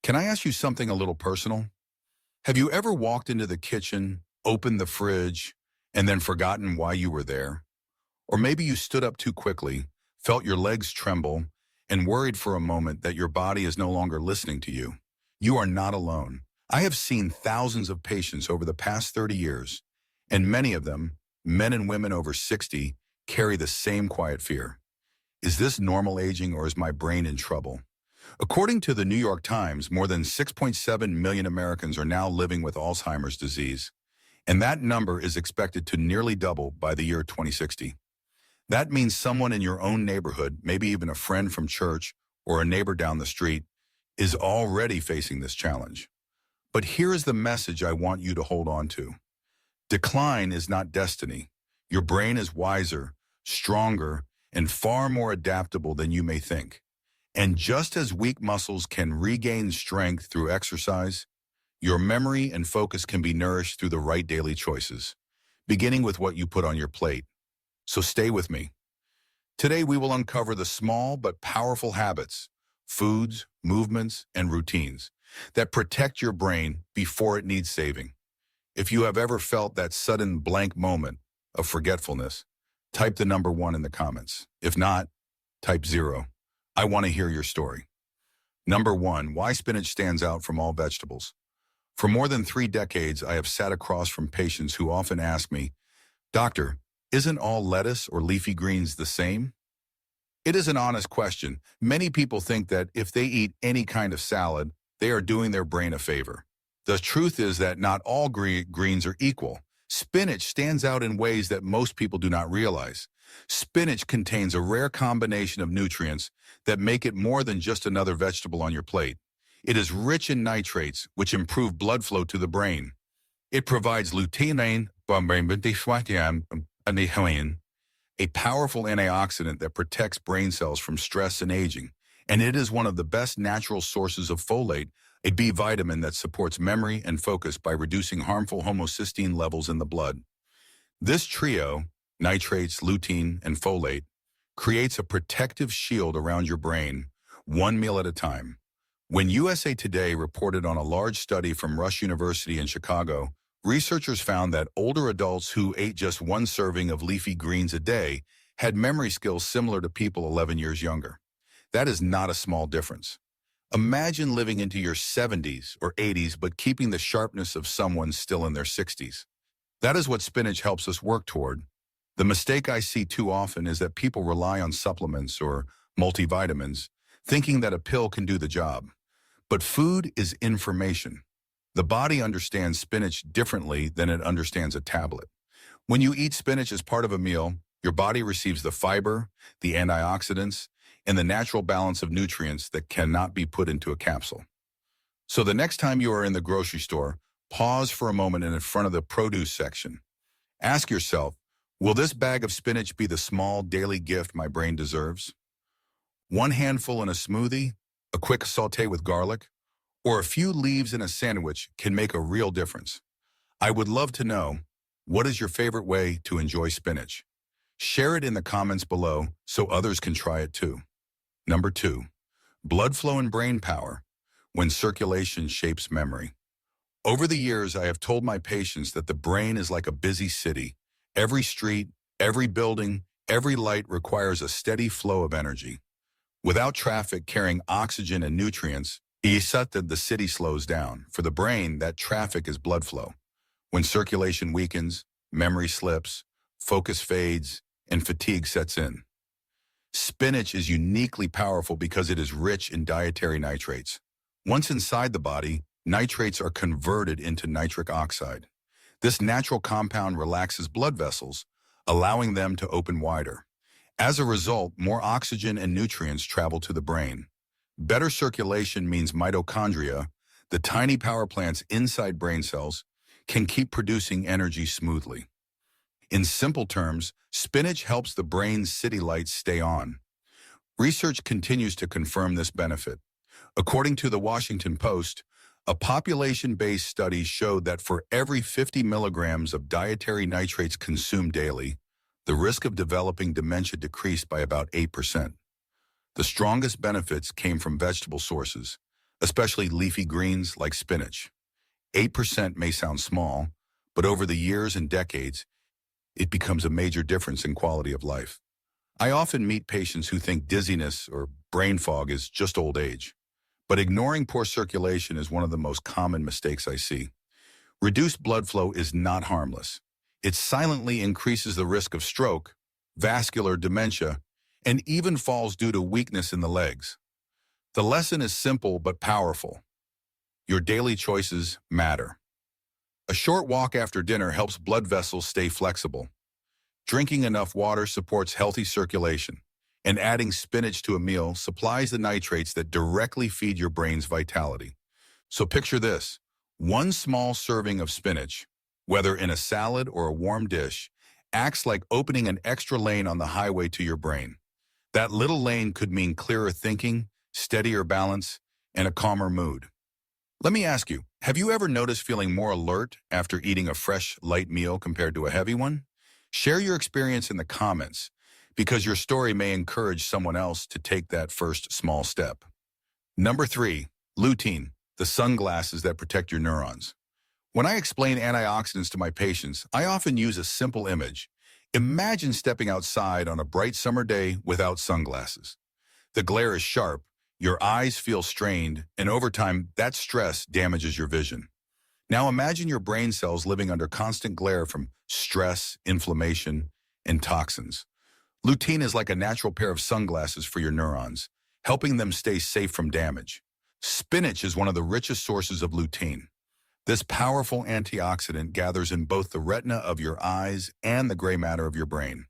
Can I ask you something a little personal? Have you ever walked into the kitchen, opened the fridge, and then forgotten why you were there? Or maybe you stood up too quickly, felt your legs tremble, and worried for a moment that your body is no longer listening to you. You are not alone. I have seen thousands of patients over the past 30 years, and many of them, men and women over 60, carry the same quiet fear. Is this normal aging or is my brain in trouble? According to the New York Times, more than 6.7 million Americans are now living with Alzheimer's disease, and that number is expected to nearly double by the year 2060. That means someone in your own neighborhood, maybe even a friend from church or a neighbor down the street, is already facing this challenge. But here is the message I want you to hold on to. Decline is not destiny. Your brain is wiser, stronger, and far more adaptable than you may think. And just as weak muscles can regain strength through exercise, your memory and focus can be nourished through the right daily choices, beginning with what you put on your plate. So stay with me. Today we will uncover the small but powerful habits, foods, movements, and routines that protect your brain before it needs saving. If you have ever felt that sudden blank moment of forgetfulness, type the number 1 in the comments. If not, type 0. I want to hear your story. Number 1, why spinach stands out from all vegetables. For more than 3 decades, I have sat across from patients who often ask me, "Doctor, isn't all lettuce or leafy greens the same?" It is an honest question. Many people think that if they eat any kind of salad, they are doing their brain a favor. The truth is that not all greens are equal. Spinach stands out in ways that most people do not realize. Spinach contains a rare combination of nutrients that make it more than just another vegetable on your plate. It is rich in nitrates, which improve blood flow to the brain. It provides lutein, a powerful antioxidant that protects brain cells from stress and aging. And it is one of the best natural sources of folate, a B vitamin that supports memory and focus by reducing harmful homocysteine levels in the blood. This trio, nitrates, lutein, and folate, creates a protective shield around your brain, one meal at a time. When USA Today reported on a large study from Rush University in Chicago, researchers found that older adults who ate just one serving of leafy greens a day had memory skills similar to people 11 years younger. That is not a small difference. Imagine living into your 70s or 80s but keeping the sharpness of someone still in their 60s. That is what spinach helps us work toward. The mistake I see too often is that people rely on supplements or multivitamins, thinking that a pill can do the job. But food is information. The body understands spinach differently than it understands a tablet. When you eat spinach as part of a meal, your body receives the fiber, the antioxidants, and the natural balance of nutrients that cannot be put into a capsule. So the next time you are in the grocery store, pause for a moment in front of the produce section. Ask yourself, will this bag of spinach be the small daily gift my brain deserves? One handful in a smoothie, a quick saute with garlic, or a few leaves in a sandwich can make a real difference. I would love to know, what is your favorite way to enjoy spinach? Share it in the comments below so others can try it too. Number 2, blood flow and brain power, when circulation shapes memory. Over the years, I have told my patients that the brain is like a busy city. Every street, every building, every light requires a steady flow of energy. Without traffic carrying oxygen and nutrients, the city slows down. For the brain, that traffic is blood flow. When circulation weakens, memory slips, focus fades, and fatigue sets in. Spinach is uniquely powerful because it is rich in dietary nitrates. Once inside the body, nitrates are converted into nitric oxide. This natural compound relaxes blood vessels, allowing them to open wider. As a result, more oxygen and nutrients travel to the brain. Better circulation means mitochondria, the tiny power plants inside brain cells, can keep producing energy smoothly. In simple terms, spinach helps the brain's city lights stay on. Research continues to confirm this benefit. According to the Washington Post, a population-based study showed that for every 50 milligrams of dietary nitrates consumed daily, the risk of developing dementia decreased by about 8%. The strongest benefits came from vegetable sources, especially leafy greens like spinach. 8% may sound small, but over the years and decades, it becomes a major difference in quality of life. I often meet patients who think dizziness or brain fog is just old age, but ignoring poor circulation is one of the most common mistakes I see. Reduced blood flow is not harmless. It silently increases the risk of stroke, vascular dementia, and even falls due to weakness in the legs. The lesson is simple but powerful. Your daily choices matter. A short walk after dinner helps blood vessels stay flexible. Drinking enough water supports healthy circulation, and adding spinach to a meal supplies the nitrates that directly feed your brain's vitality. So picture this: one small serving of spinach, whether in a salad or a warm dish, acts like opening an extra lane on the highway to your brain. That little lane could mean clearer thinking, steadier balance, and a calmer mood. Let me ask you, have you ever noticed feeling more alert after eating a fresh, light meal compared to a heavy one? Share your experience in the comments, because your story may encourage someone else to take that first small step. Number 3, lutein, the sunglasses that protect your neurons. When I explain antioxidants to my patients, I often use a simple image. Imagine stepping outside on a bright summer day without sunglasses. The glare is sharp, your eyes feel strained, and over time, that stress damages your vision. Now imagine your brain cells living under constant glare from stress, inflammation, and toxins. Lutein is like a natural pair of sunglasses for your neurons, helping them stay safe from damage. Spinach is one of the richest sources of lutein. This powerful antioxidant gathers in both the retina of your eyes and the gray matter of your brain.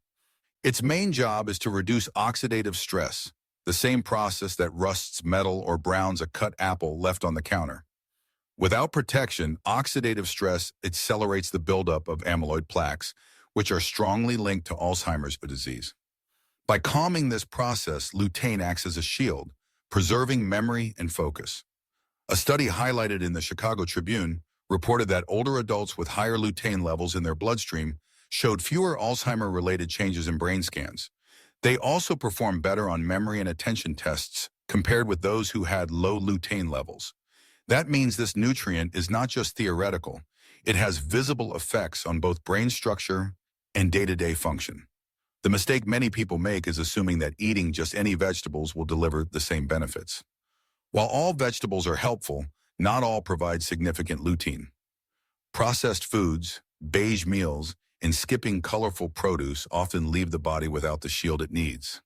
Its main job is to reduce oxidative stress, the same process that rusts metal or browns a cut apple left on the counter. Without protection, oxidative stress accelerates the buildup of amyloid plaques, which are strongly linked to Alzheimer's disease. By calming this process, lutein acts as a shield, preserving memory and focus. A study highlighted in the Chicago Tribune reported that older adults with higher lutein levels in their bloodstream showed fewer Alzheimer-related changes in brain scans. They also performed better on memory and attention tests compared with those who had low lutein levels. That means this nutrient is not just theoretical, it has visible effects on both brain structure and day-to-day function. The mistake many people make is assuming that eating just any vegetables will deliver the same benefits. While all vegetables are helpful, not all provide significant lutein. Processed foods, beige meals, and skipping colorful produce often leave the body without the shield it needs.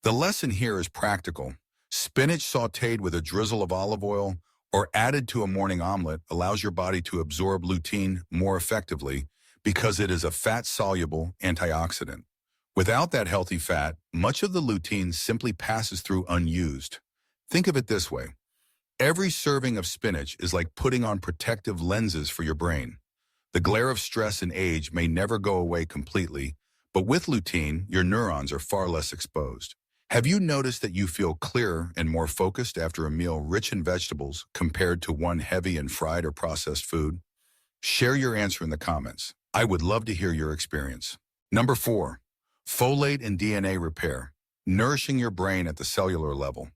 The lesson here is practical. Spinach sautéed with a drizzle of olive oil or added to a morning omelet allows your body to absorb lutein more effectively because it is a fat-soluble antioxidant. Without that healthy fat, much of the lutein simply passes through unused. Think of it this way. Every serving of spinach is like putting on protective lenses for your brain. The glare of stress and age may never go away completely, but with lutein, your neurons are far less exposed. Have you noticed that you feel clearer and more focused after a meal rich in vegetables compared to one heavy in fried or processed food? Share your answer in the comments. I would love to hear your experience. Number 4, folate and DNA repair, nourishing your brain at the cellular level.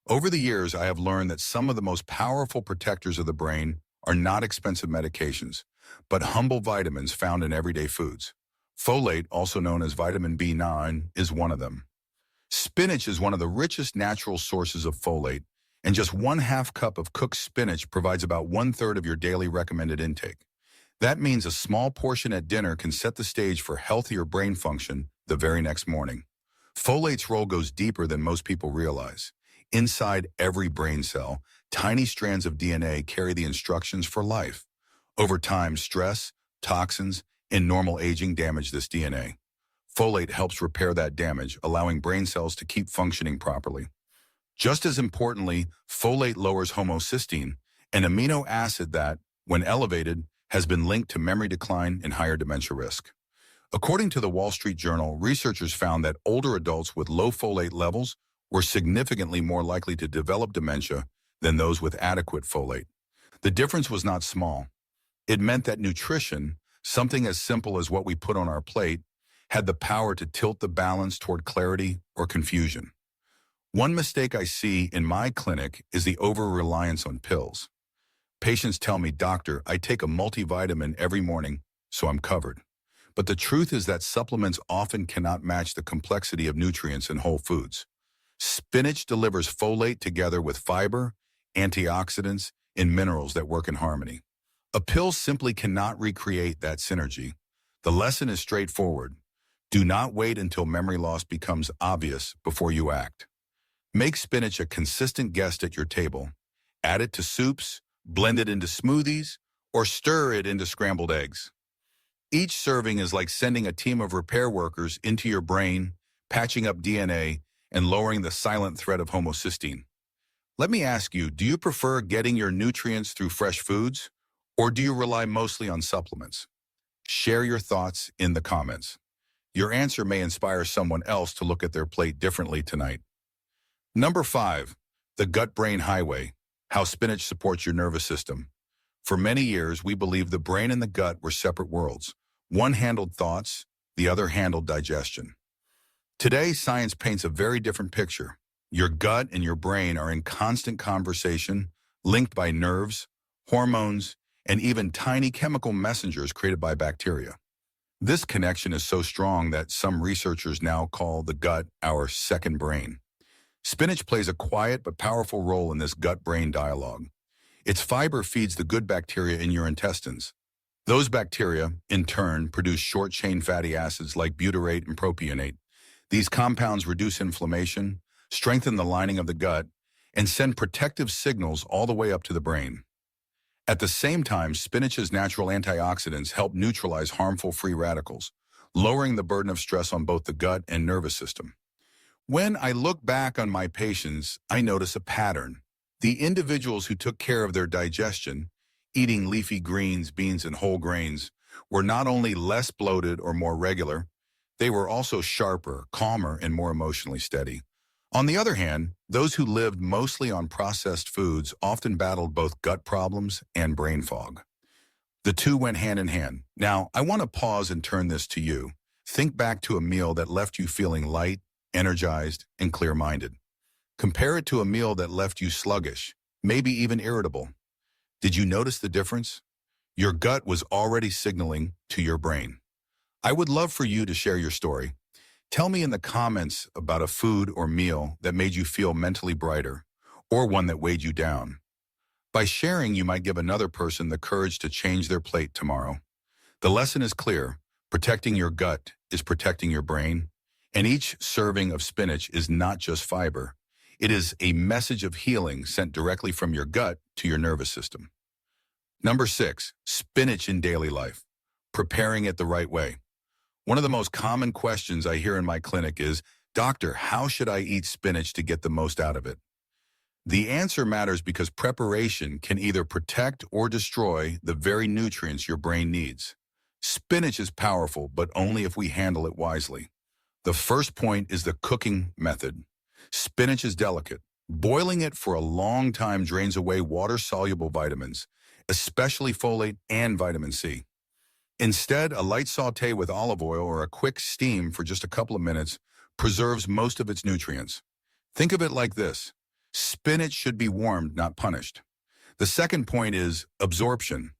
Over the years, I have learned that some of the most powerful protectors of the brain are not expensive medications, but humble vitamins found in everyday foods. Folate, also known as vitamin B9, is one of them. Spinach is one of the richest natural sources of folate, and just 1/2 cup of cooked spinach provides about 1/3 of your daily recommended intake. That means a small portion at dinner can set the stage for healthier brain function the very next morning. Folate's role goes deeper than most people realize. Inside every brain cell, tiny strands of DNA carry the instructions for life. Over time, stress, toxins, and normal aging damage this DNA. Folate helps repair that damage, allowing brain cells to keep functioning properly. Just as importantly, folate lowers homocysteine, an amino acid that, when elevated, has been linked to memory decline and higher dementia risk. According to the Wall Street Journal, researchers found that older adults with low folate levels were significantly more likely to develop dementia than those with adequate folate. The difference was not small. It meant that nutrition, something as simple as what we put on our plate, had the power to tilt the balance toward clarity or confusion. One mistake I see in my clinic is the over-reliance on pills. Patients tell me, "Doctor, I take a multivitamin every morning, so I'm covered." But the truth is that supplements often cannot match the complexity of nutrients in whole foods. Spinach delivers folate together with fiber, antioxidants, and minerals that work in harmony. A pill simply cannot recreate that synergy. The lesson is straightforward. Do not wait until memory loss becomes obvious before you act. Make spinach a consistent guest at your table. Add it to soups, blend it into smoothies, or stir it into scrambled eggs. Each serving is like sending a team of repair workers into your brain, patching up DNA, and lowering the silent threat of homocysteine. Let me ask you, do you prefer getting your nutrients through fresh foods, or do you rely mostly on supplements? Share your thoughts in the comments. Your answer may inspire someone else to look at their plate differently tonight. Number 5, the gut-brain highway, how spinach supports your nervous system. For many years, we believed the brain and the gut were separate worlds. One handled thoughts, the other handled digestion. Today, science paints a very different picture. Your gut and your brain are in constant conversation, linked by nerves, hormones, and even tiny chemical messengers created by bacteria. This connection is so strong that some researchers now call the gut our second brain. Spinach plays a quiet but powerful role in this gut-brain dialogue. Its fiber feeds the good bacteria in your intestines. Those bacteria, in turn, produce short-chain fatty acids like butyrate and propionate. These compounds reduce inflammation, strengthen the lining of the gut, and send protective signals all the way up to the brain. At the same time, spinach's natural antioxidants help neutralize harmful free radicals, lowering the burden of stress on both the gut and nervous system. When I look back on my patients, I notice a pattern. The individuals who took care of their digestion, eating leafy greens, beans, and whole grains, were not only less bloated or more regular, they were also sharper, calmer, and more emotionally steady. On the other hand, those who lived mostly on processed foods often battled both gut problems and brain fog. The two went hand in hand. Now, I want to pause and turn this to you. Think back to a meal that left you feeling light, energized, and clear-minded. Compare it to a meal that left you sluggish, maybe even irritable. Did you notice the difference? Your gut was already signaling to your brain. I would love for you to share your story. Tell me in the comments about a food or meal that made you feel mentally brighter, or one that weighed you down. By sharing, you might give another person the courage to change their plate tomorrow. The lesson is clear. Protecting your gut is protecting your brain, and each serving of spinach is not just fiber. It is a message of healing sent directly from your gut to your nervous system. Number 6, spinach in daily life. Preparing it the right way. One of the most common questions I hear in my clinic is, "Doctor, how should I eat spinach to get the most out of it?" The answer matters because preparation can either protect or destroy the very nutrients your brain needs. Spinach is powerful, but only if we handle it wisely. The first point is the cooking method. Spinach is delicate. Boiling it for a long time drains away water-soluble vitamins, especially folate and vitamin C. Instead, a light sauté with olive oil or a quick steam for just a couple of minutes preserves most of its nutrients. Think of it like this. Spinach should be warmed, not punished. The second point is absorption.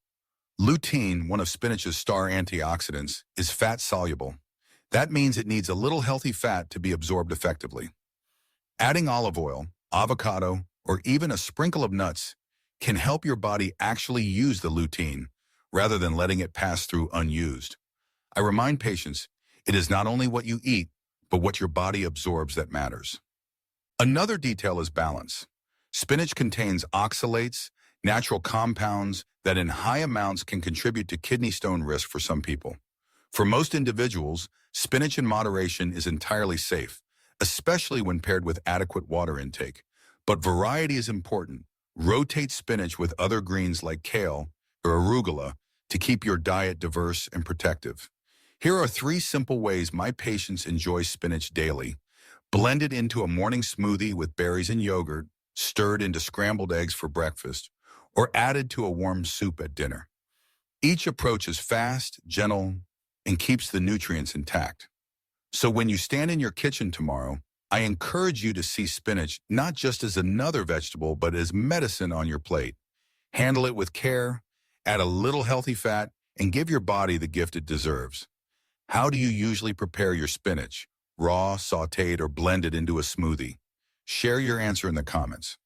Lutein, one of spinach's star antioxidants, is fat-soluble. That means it needs a little healthy fat to be absorbed effectively. Adding olive oil, avocado, or even a sprinkle of nuts can help your body actually use the lutein, rather than letting it pass through unused. I remind patients, it is not only what you eat, but what your body absorbs that matters. Another detail is balance. Spinach contains oxalates, natural compounds that in high amounts can contribute to kidney stone risk for some people. For most individuals, spinach in moderation is entirely safe, especially when paired with adequate water intake. But variety is important. Rotate spinach with other greens like kale or arugula to keep your diet diverse and protective. Here are 3 simple ways my patients enjoy spinach daily. Blend it into a morning smoothie with berries and yogurt, stirred into scrambled eggs for breakfast, or added to a warm soup at dinner. Each approach is fast, gentle, and keeps the nutrients intact. So when you stand in your kitchen tomorrow, I encourage you to see spinach not just as another vegetable, but as medicine on your plate. Handle it with care, add a little healthy fat, and give your body the gift it deserves. How do you usually prepare your spinach? Raw, sautéed, or blended into a smoothie? Share your answer in the comments.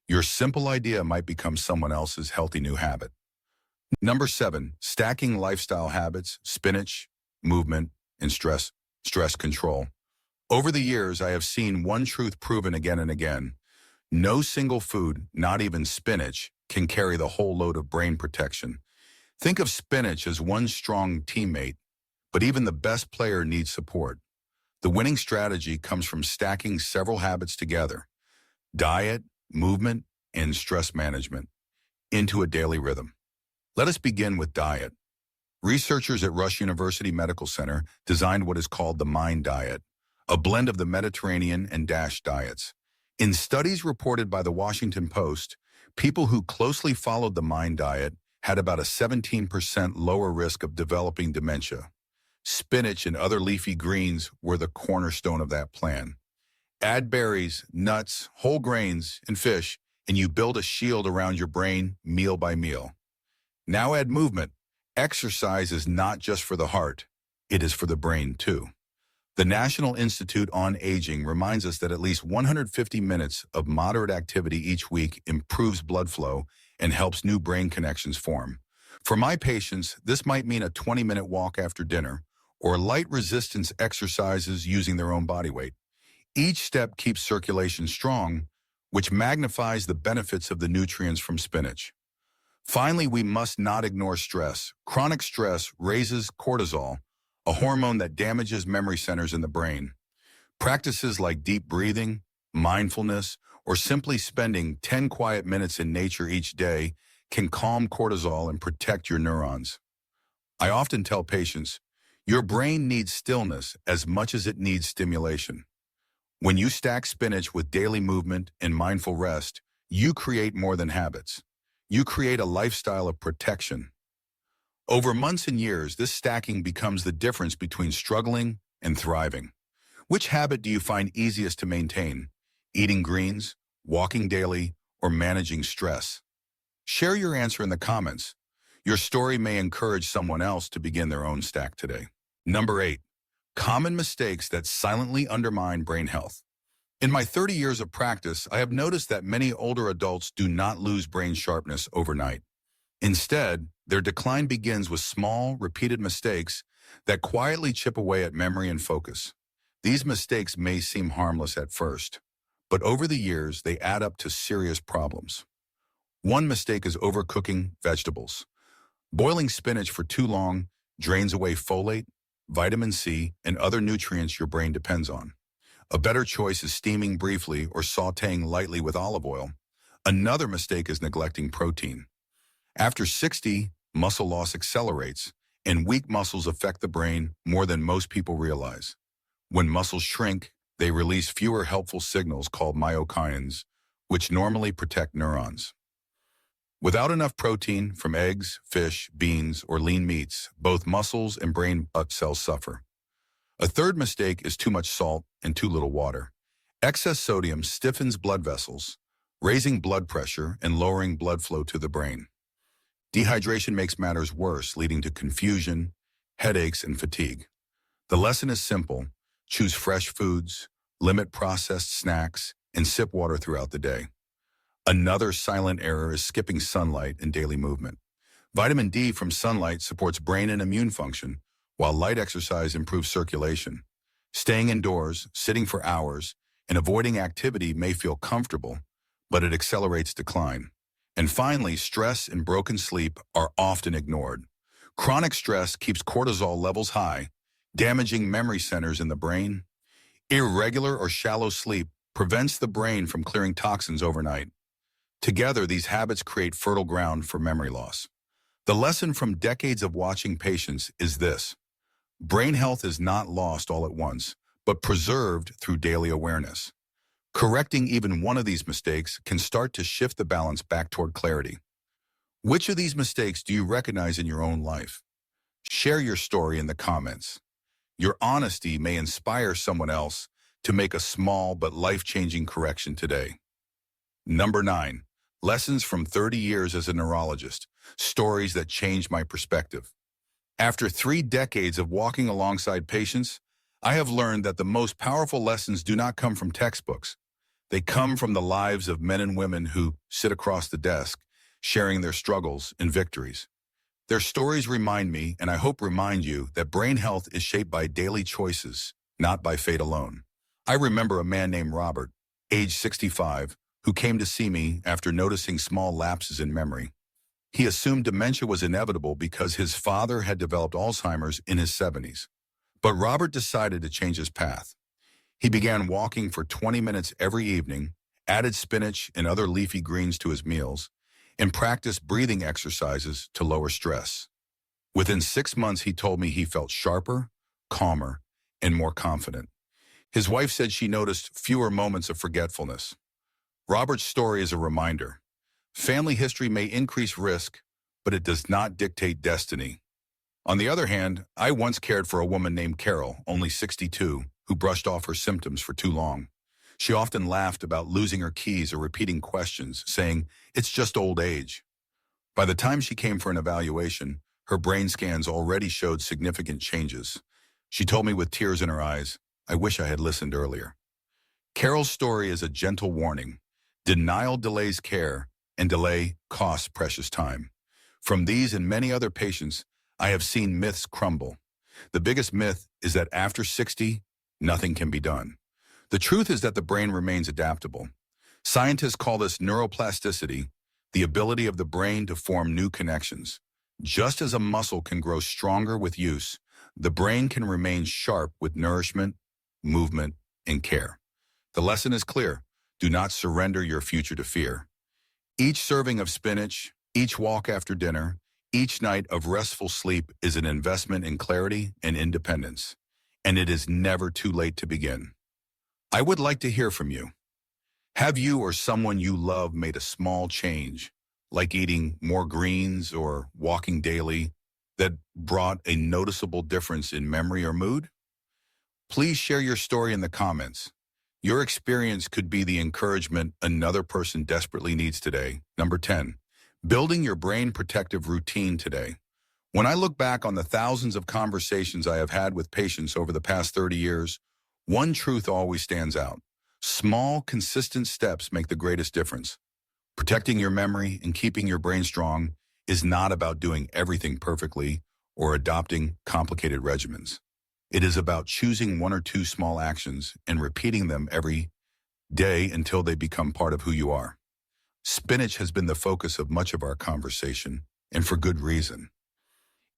Your simple idea might become someone else's healthy new habit. Number 7, stacking lifestyle habits, spinach, movement, and stress control. Over the years, I have seen one truth proven again and again. No single food, not even spinach, can carry the whole load of brain protection. Think of spinach as one strong teammate, but even the best player needs support. The winning strategy comes from stacking several habits together: diet, movement, and stress management into a daily rhythm. Let us begin with diet. Researchers at Rush University Medical Center designed what is called the MIND diet, a blend of the Mediterranean and DASH diets. In studies reported by the Washington Post, people who closely followed the MIND diet had about a 17% lower risk of developing dementia. Spinach and other leafy greens were the cornerstone of that plan. Add berries, nuts, whole grains, and fish, and you build a shield around your brain meal by meal. Now add movement. Exercise is not just for the heart, it is for the brain too. The National Institute on Aging reminds us that at least 150 minutes of moderate activity each week improves blood flow and helps new brain connections form. For my patients, this might mean a 20-minute walk after dinner or light resistance exercises using their own body weight. Each step keeps circulation strong, which magnifies the benefits of the nutrients from spinach. Finally, we must not ignore stress. Chronic stress raises cortisol, a hormone that damages memory centers in the brain. Practices like deep breathing, mindfulness, or simply spending 10 quiet minutes in nature each day can calm cortisol and protect your neurons. I often tell patients, your brain needs stillness as much as it needs stimulation. When you stack spinach with daily movement and mindful rest, you create more than habits. You create a lifestyle of protection. Over months and years, this stacking becomes the difference between struggling and thriving. Which habit do you find easiest to maintain? Eating greens, walking daily, or managing stress? Share your answer in the comments. Your story may encourage someone else to begin their own stack today. Number 8, common mistakes that silently undermine brain health. In my 30 years of practice, I have noticed that many older adults do not lose brain sharpness overnight. Instead, their decline begins with small, repeated mistakes that quietly chip away at memory and focus. These mistakes may seem harmless at first, but over the years, they add up to serious problems. One mistake is overcooking vegetables. Boiling spinach for too long drains away folate, vitamin C, and other nutrients your brain depends on. A better choice is steaming briefly or sautéing lightly with olive oil. Another mistake is neglecting protein. After 60, muscle loss accelerates, and weak muscles affect the brain more than most people realize. When muscles shrink, they release fewer helpful signals called myokines, which normally protect neurons. Without enough protein from eggs, fish, beans, or lean meats, both muscles and brain cells suffer. A third mistake is too much salt and too little water. Excess sodium stiffens blood vessels, raising blood pressure and lowering blood flow to the brain. Dehydration makes matters worse, leading to confusion, headaches, and fatigue. The lesson is simple: choose fresh foods, limit processed snacks, and sip water throughout the day. Another silent error is skipping sunlight and daily movement. Vitamin D from sunlight supports brain and immune function, while light exercise improves circulation. Staying indoors, sitting for hours, and avoiding activity may feel comfortable, but it accelerates decline. And finally, stress and broken sleep are often ignored. Chronic stress keeps cortisol levels high, damaging memory centers in the brain. Irregular or shallow sleep prevents the brain from clearing toxins overnight. Together, these habits create fertile ground for memory loss. The lesson from decades of watching patients is this: brain health is not lost all at once, but preserved through daily awareness. Correcting even one of these mistakes can start to shift the balance back toward clarity. Which of these mistakes do you recognize in your own life? Share your story in the comments. Your honesty may inspire someone else to make a small but life-changing correction today. Number 9. Lessons from 30 years as a neurologist. Stories that changed my perspective. After 3 decades of walking alongside patients, I have learned that the most powerful lessons do not come from textbooks. They come from the lives of men and women who sit across the desk, sharing their struggles and victories. Their stories remind me, and I hope remind you, that brain health is shaped by daily choices, not by fate alone. I remember a man named Robert, age 65, who came to see me after noticing small lapses in memory. He assumed dementia was inevitable because his father had developed Alzheimer's in his 70s. But Robert decided to change his path. He began walking for 20 minutes every evening, added spinach and other leafy greens to his meals, and practiced breathing exercises to lower stress. Within 6 months, he told me he felt sharper, calmer, and more confident. His wife said she noticed fewer moments of forgetfulness. Robert's story is a reminder. Family history may increase risk, but it does not dictate destiny. On the other hand, I once cared for a woman named Carol, only 62, who brushed off her symptoms for too long. She often laughed about losing her keys or repeating questions, saying, "It's just old age." By the time she came for an evaluation, her brain scans already showed significant changes. She told me with tears in her eyes, "I wish I had listened earlier." Carol's story is a gentle warning. Denial delays care, and delay costs precious time. From these and many other patients, I have seen myths crumble. The biggest myth is that after 60, nothing can be done. The truth is that the brain remains adaptable. Scientists call this neuroplasticity, the ability of the brain to form new connections. Just as a muscle can grow stronger with use, the brain can remain sharp with nourishment, movement, and care. The lesson is clear. Do not surrender your future to fear. Each serving of spinach, each walk after dinner, each night of restful sleep is an investment in clarity and independence. And it is never too late to begin. I would like to hear from you. Have you or someone you love made a small change, like eating more greens or walking daily, that brought a noticeable difference in memory or mood? Please share your story in the comments. Your experience could be the encouragement another person desperately needs today. Number 10, building your brain protective routine today. When I look back on the thousands of conversations I have had with patients over the past 30 years, one truth always stands out. Small, consistent steps make the greatest difference. Protecting your memory and keeping your brain strong is not about doing everything perfectly or adopting complicated regimens. It is about choosing 1 or 2 small actions and repeating them every day until they become part of who you are. Spinach has been the focus of much of our conversation, and for good reason.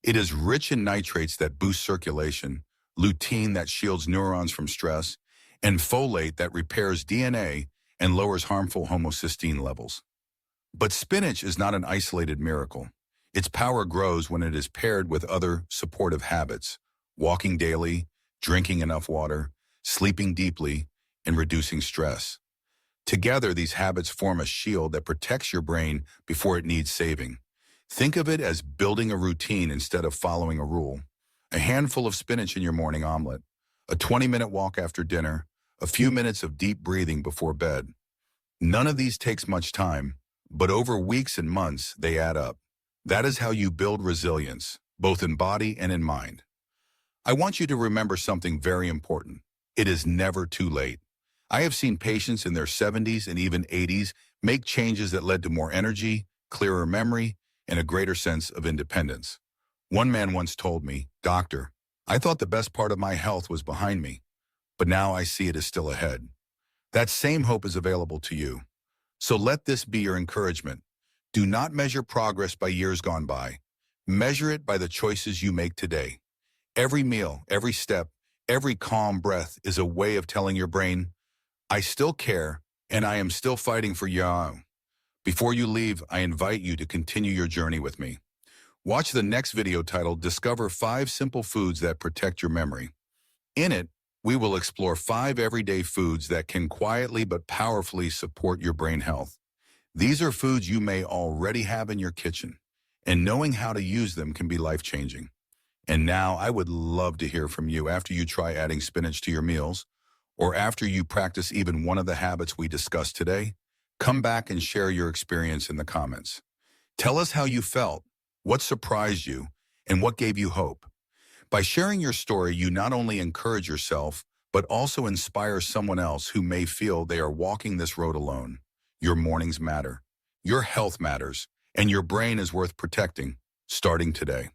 It is rich in nitrates that boost circulation, lutein that shields neurons from stress, and folate that repairs DNA and lowers harmful homocysteine levels. But spinach is not an isolated miracle. Its power grows when it is paired with other supportive habits: walking daily, drinking enough water, sleeping deeply, and reducing stress. Together, these habits form a shield that protects your brain before it needs saving. Think of it as building a routine instead of following a rule. A handful of spinach in your morning omelet, a 20-minute walk after dinner, a few minutes of deep breathing before bed. None of these takes much time, but over weeks and months, they add up. That is how you build resilience, both in body and in mind. I want you to remember something very important. It is never too late. I have seen patients in their 70s and even 80s make changes that led to more energy, clearer memory, and a greater sense of independence. One man once told me, "Doctor, I thought the best part of my health was behind me, but now I see it is still ahead." That same hope is available to you. So let this be your encouragement. Do not measure progress by years gone by. Measure it by the choices you make today. Every meal, every step, every calm breath is a way of telling your brain, "I still care, and I am still fighting for you." Before you leave, I invite you to continue your journey with me. Watch the next video titled "Discover 5 Simple Foods That Protect Your Memory." In it, we will explore 5 everyday foods that can quietly but powerfully support your brain health. These are foods you may already have in your kitchen, and knowing how to use them can be life-changing. And now I would love to hear from you after you try adding spinach to your meals, or after you practice even one of the habits we discussed today, come back and share your experience in the comments. Tell us how you felt, what surprised you, and what gave you hope. By sharing your story, you not only encourage yourself, but also inspire someone else who may feel they are walking this road alone. Your mornings matter, your health matters, and your brain is worth protecting, starting today.